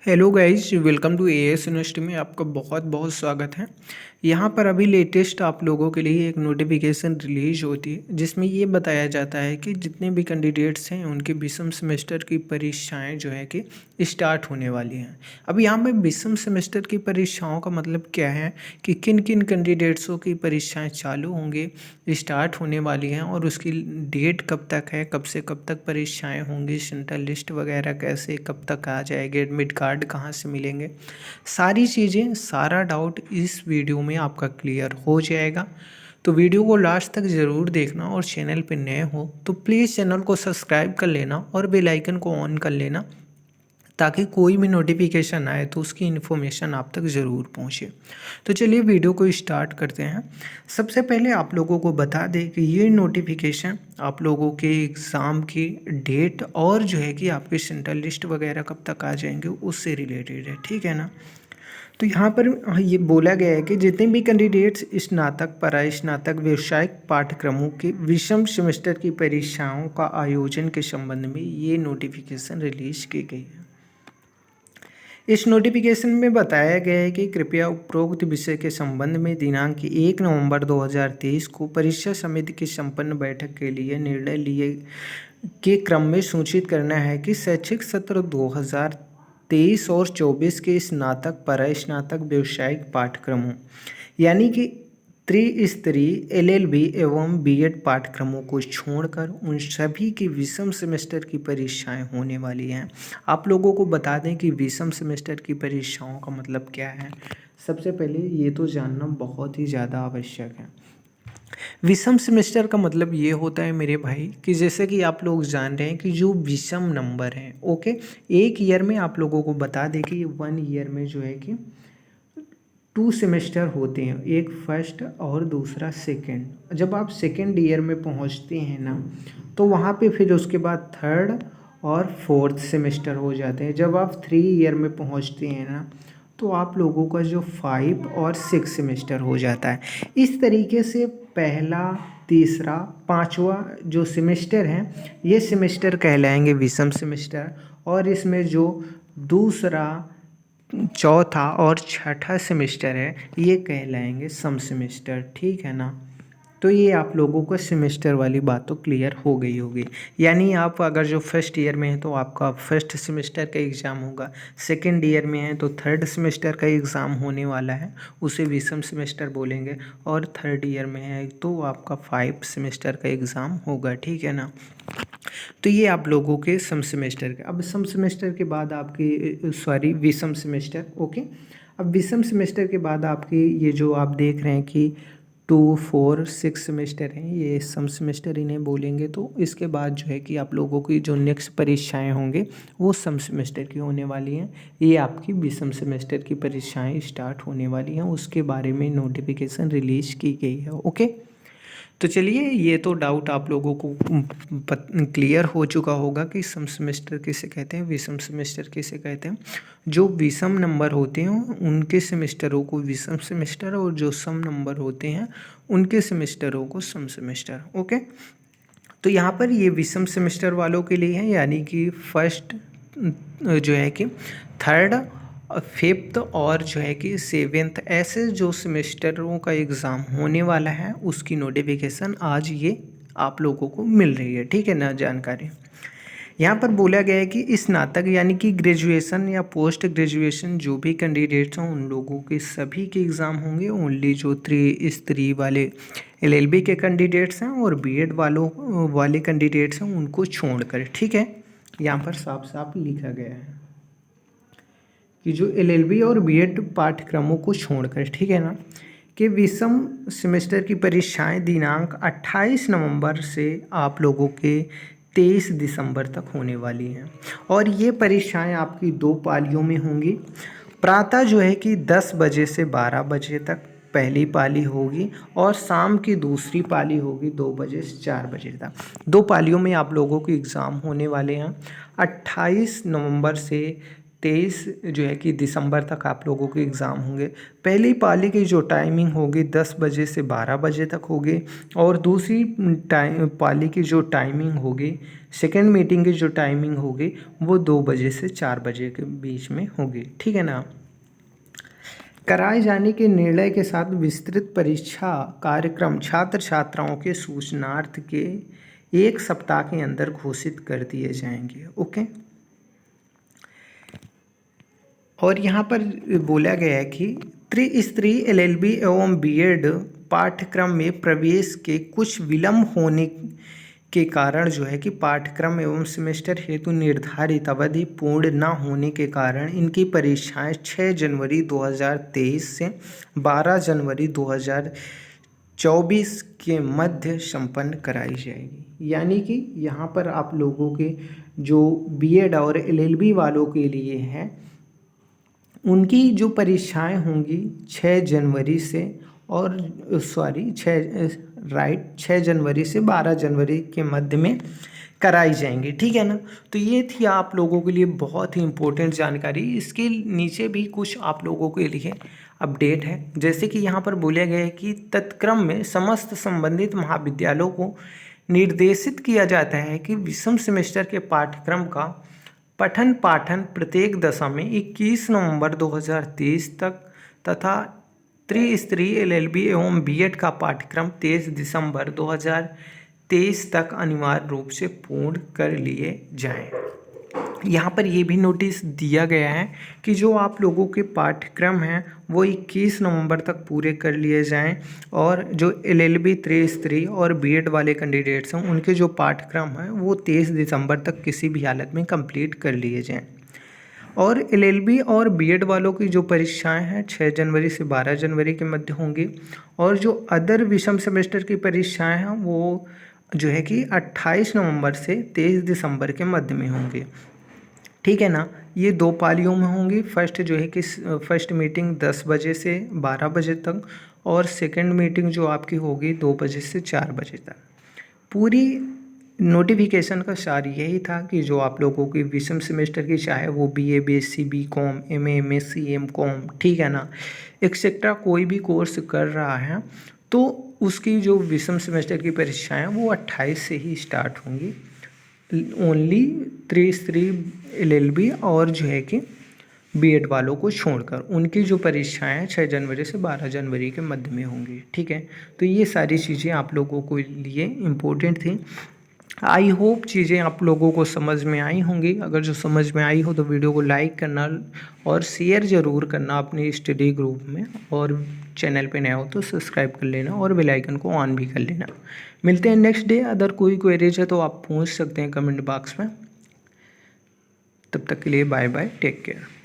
Hello guys, welcome to AS University में आपका बहुत बहुत स्वागत है। यहाँ पर अभी लेटेस्ट आप लोगों के लिए एक नोटिफिकेशन रिलीज होती है जिसमें ये बताया जाता है कि जितने भी कैंडिडेट्स हैं उनके विषम सेमेस्टर की परीक्षाएं जो है कि स्टार्ट होने वाली हैं। अब यहाँ पे विषम सेमेस्टर की परीक्षाओं का मतलब क्या है कि किन किन कैंडिडेट्सों की परीक्षाएँ चालू होंगे, स्टार्ट होने वाली हैं और उसकी डेट कब तक है, कब से कब तक परीक्षाएँ होंगी, सेंट्रल लिस्ट वगैरह कैसे कब तक आ जाएगी, एडमिट कार्ड कहाँ से मिलेंगे, सारी चीज़ें सारा डाउट इस वीडियो में आपका क्लियर हो जाएगा। तो वीडियो को लास्ट तक ज़रूर देखना और चैनल पे नए हो तो प्लीज़ चैनल को सब्सक्राइब कर लेना और बेल आइकन को ऑन कर लेना ताकि कोई भी नोटिफिकेशन आए तो उसकी इन्फॉर्मेशन आप तक ज़रूर पहुँचे। तो चलिए वीडियो को स्टार्ट करते हैं। सबसे पहले आप लोगों को बता दें कि ये नोटिफिकेशन आप लोगों के एग्ज़ाम की डेट और जो है कि आपके सेंट्रल लिस्ट वगैरह कब तक आ जाएंगे उससे रिलेटेड है, ठीक है ना। तो यहाँ पर ये बोला गया है कि जितने भी कैंडिडेट्स स्नातक परास्नातक व्यावसायिक पाठ्यक्रमों के विषम सेमेस्टर की परीक्षाओं का आयोजन के संबंध में ये नोटिफिकेशन रिलीज की गई है। इस नोटिफिकेशन में बताया गया है कि कृपया उपरोक्त विषय के संबंध में दिनांक 1 नवंबर 2023 को परीक्षा समिति की संपन्न बैठक के लिए निर्णय लिए के क्रम में सूचित करना है कि शैक्षिक सत्र 2023 और 24 के स्नातक परास्नातक व्यावसायिक पाठ्यक्रमों यानी कि त्रिस्तरीय एलएलबी एवं बीएड पाठ्यक्रमों को छोड़कर उन सभी की विषम सेमेस्टर की परीक्षाएं होने वाली हैं। आप लोगों को बता दें कि विषम सेमेस्टर की परीक्षाओं का मतलब क्या है। सबसे पहले ये तो जानना बहुत ही ज़्यादा आवश्यक है। विषम सेमेस्टर का मतलब ये होता है मेरे भाई कि जैसे कि आप लोग जान रहे हैं कि जो विषम नंबर हैं, ओके, एक ईयर में आप लोगों को बता दें कि 1 ईयर में जो है कि 2 सेमेस्टर होते हैं, एक फर्स्ट और दूसरा सेकंड। जब आप सेकंड ईयर में पहुंचते हैं ना तो वहाँ पे फिर उसके बाद थर्ड और फोर्थ सेमेस्टर हो जाते हैं। जब आप 3 ईयर में पहुंचते हैं ना तो आप लोगों का जो 5 और 6 सेमेस्टर हो जाता है। इस तरीके से पहला, तीसरा, पांचवा जो सेमेस्टर हैं ये सेमेस्टर कहलाएंगे विषम सेमेस्टर और इसमें जो दूसरा, चौथा और छठा सेमेस्टर है ये कहलाएंगे सम सेमेस्टर, ठीक है ना। तो ये आप लोगों को सेमेस्टर वाली बात तो क्लियर हो गई होगी। यानी आप अगर जो फर्स्ट ईयर में है तो आपका फर्स्ट सेमेस्टर का एग्ज़ाम होगा, सेकंड ईयर में है तो थर्ड सेमेस्टर का एग्ज़ाम होने वाला है, उसे विषम सेमेस्टर बोलेंगे, और थर्ड ईयर में है तो आपका 5 सेमेस्टर का एग्ज़ाम होगा, ठीक है ना। तो ये आप लोगों के सम सेमेस्टर के। अब सम सेमेस्टर के बाद आपकी सॉरी विषम सेमेस्टर, ओके। अब विषम सेमेस्टर के बाद आपकी ये जो आप देख रहे हैं कि 2, 4, 6 सेमेस्टर हैं, ये सम सेमेस्टर इन्हें बोलेंगे। तो इसके बाद जो है कि आप लोगों की जो नेक्स्ट परीक्षाएं होंगे वो सम सेमेस्टर की होने वाली हैं। ये आपकी विषम सेमेस्टर की परीक्षाएं स्टार्ट होने वाली हैं, उसके बारे में नोटिफिकेशन रिलीज की गई है, ओके। तो चलिए ये तो डाउट आप लोगों को क्लियर हो चुका होगा कि सम सेमेस्टर किसे कहते हैं, विषम सेमेस्टर किसे कहते हैं। जो विषम नंबर होते हैं उनके सेमेस्टरों को विषम सेमेस्टर और जो सम नंबर होते हैं उनके सेमेस्टरों को सम सेमेस्टर, ओके। तो यहाँ पर ये विषम सेमेस्टर वालों के लिए है, यानी कि फर्स्ट जो है कि थर्ड, फिफ्थ और जो है कि सेवेंथ, ऐसे जो सेमेस्टरों का एग्ज़ाम होने वाला है उसकी नोटिफिकेशन आज ये आप लोगों को मिल रही है, ठीक है ना। जानकारी यहाँ पर बोला गया है कि स्नातक यानी कि ग्रेजुएशन या पोस्ट ग्रेजुएशन जो भी कैंडिडेट्स हों उन लोगों के सभी के एग्ज़ाम होंगे। ओनली जो त्रिस्तरीय वाले एलएलबी के कैंडिडेट्स हैं और बीएड वाले कैंडिडेट्स हैं उनको छोड़कर, ठीक है। यहाँ पर साफ साफ लिखा गया है कि जो एलएलबी और बीएड पाठ्यक्रमों को छोड़कर, ठीक है ना, कि विषम सेमेस्टर की परीक्षाएं दिनांक 28 नवंबर से आप लोगों के 23 दिसंबर तक होने वाली हैं और ये परीक्षाएं आपकी 2 पालियों में होंगी। प्रातः जो है कि 10 बजे से 12 बजे तक पहली पाली होगी और शाम की दूसरी पाली होगी 2 बजे से 4 बजे तक। 2 पालियों में आप लोगों के एग्ज़ाम होने वाले हैं 28 नवंबर से 23 जो है कि दिसंबर तक आप लोगों के एग्ज़ाम होंगे। पहली पाली की जो टाइमिंग होगी 10 बजे से 12 बजे तक होगी, और दूसरी पाली की जो टाइमिंग होगी, सेकेंड मीटिंग की जो टाइमिंग होगी वो 2 बजे से 4 बजे के बीच में होगी। ठीक है ना। कराए जाने के निर्णय के साथ विस्तृत परीक्षा कार्यक्रम छात्र छात्राओं के सूचनार्थ के 1 सप्ताह के अंदर घोषित कर दिए जाएंगे। ओके। और यहाँ पर बोला गया है कि त्रिस्तरीय एलएलबी एवं बीएड पाठ्यक्रम में प्रवेश के कुछ विलम्ब होने के कारण जो है कि पाठ्यक्रम एवं सेमेस्टर हेतु निर्धारित अवधि पूर्ण न होने के कारण इनकी परीक्षाएं 6 जनवरी 2023 से 12 जनवरी 2024 के मध्य संपन्न कराई जाएगी। यानी कि यहाँ पर आप लोगों के जो बीएड और एलएलबी वालों के लिए हैं, उनकी जो परीक्षाएं होंगी 6 जनवरी से और 6 जनवरी से 12 जनवरी के मध्य में कराई जाएंगी। ठीक है ना। तो ये थी आप लोगों के लिए बहुत ही इम्पोर्टेंट जानकारी। इसके नीचे भी कुछ आप लोगों के लिए अपडेट है, जैसे कि यहाँ पर बोला गया है कि तत्क्रम में समस्त संबंधित महाविद्यालयों को निर्देशित किया जाता है कि विषम सेमेस्टर के पाठ्यक्रम का पठन पाठन प्रत्येक दशा में 21 नवंबर 2023 तक तथा त्रिस्तरीय एलएलबी एवं बीएड का पाठ्यक्रम 23 दिसंबर 2023 तक अनिवार्य रूप से पूर्ण कर लिए जाएं। यहाँ पर ये भी नोटिस दिया गया है कि जो आप लोगों के पाठ्यक्रम हैं वो 21 नवंबर तक पूरे कर लिए जाएं, और जो एलएलबी त्रिस्तरीय और बीएड वाले कैंडिडेट्स हैं उनके जो पाठ्यक्रम हैं वो 23 दिसंबर तक किसी भी हालत में कंप्लीट कर लिए जाएं। और एलएलबी और बीएड वालों की जो परीक्षाएं हैं 6 जनवरी से 12 जनवरी के मध्य होंगी, और जो अदर विषम सेमेस्टर की परीक्षाएं हैं वो जो है कि 28 नवंबर से 23 दिसंबर के मध्य में होंगी। ठीक है ना। ये 2 पालियों में होंगी। फर्स्ट जो है कि फर्स्ट मीटिंग 10 बजे से 12 बजे तक, और सेकंड मीटिंग जो आपकी होगी 2 बजे से 4 बजे तक। पूरी नोटिफिकेशन का सार यही था कि जो आप लोगों की विषम सेमेस्टर की, चाहे वो BA, BSc, BCom, MA, MSc, MCom, ठीक है ना, एक्सेट्रा कोई भी कोर्स कर रहा है तो उसकी जो विषम सेमेस्टर की परीक्षाएं वो 28 से ही स्टार्ट होंगी। ओनली त्रिस्तरीय एलएलबी और जो है कि बीएड वालों को छोड़कर उनकी जो परीक्षाएं 6 जनवरी से 12 जनवरी के मध्य में होंगी। ठीक है। तो ये सारी चीज़ें आप लोगों के लिए इम्पोर्टेंट थी। आई होप चीज़ें आप लोगों को समझ में आई होंगी। अगर जो समझ में आई हो तो वीडियो को लाइक करना और शेयर ज़रूर करना अपने स्टडी ग्रुप में, और चैनल पे नया हो तो सब्सक्राइब कर लेना और बेल आइकन को ऑन भी कर लेना। मिलते हैं नेक्स्ट डे। अगर कोई क्वेरीज है तो आप पूछ सकते हैं कमेंट बॉक्स में। तब तक के लिए बाय बाय, टेक केयर।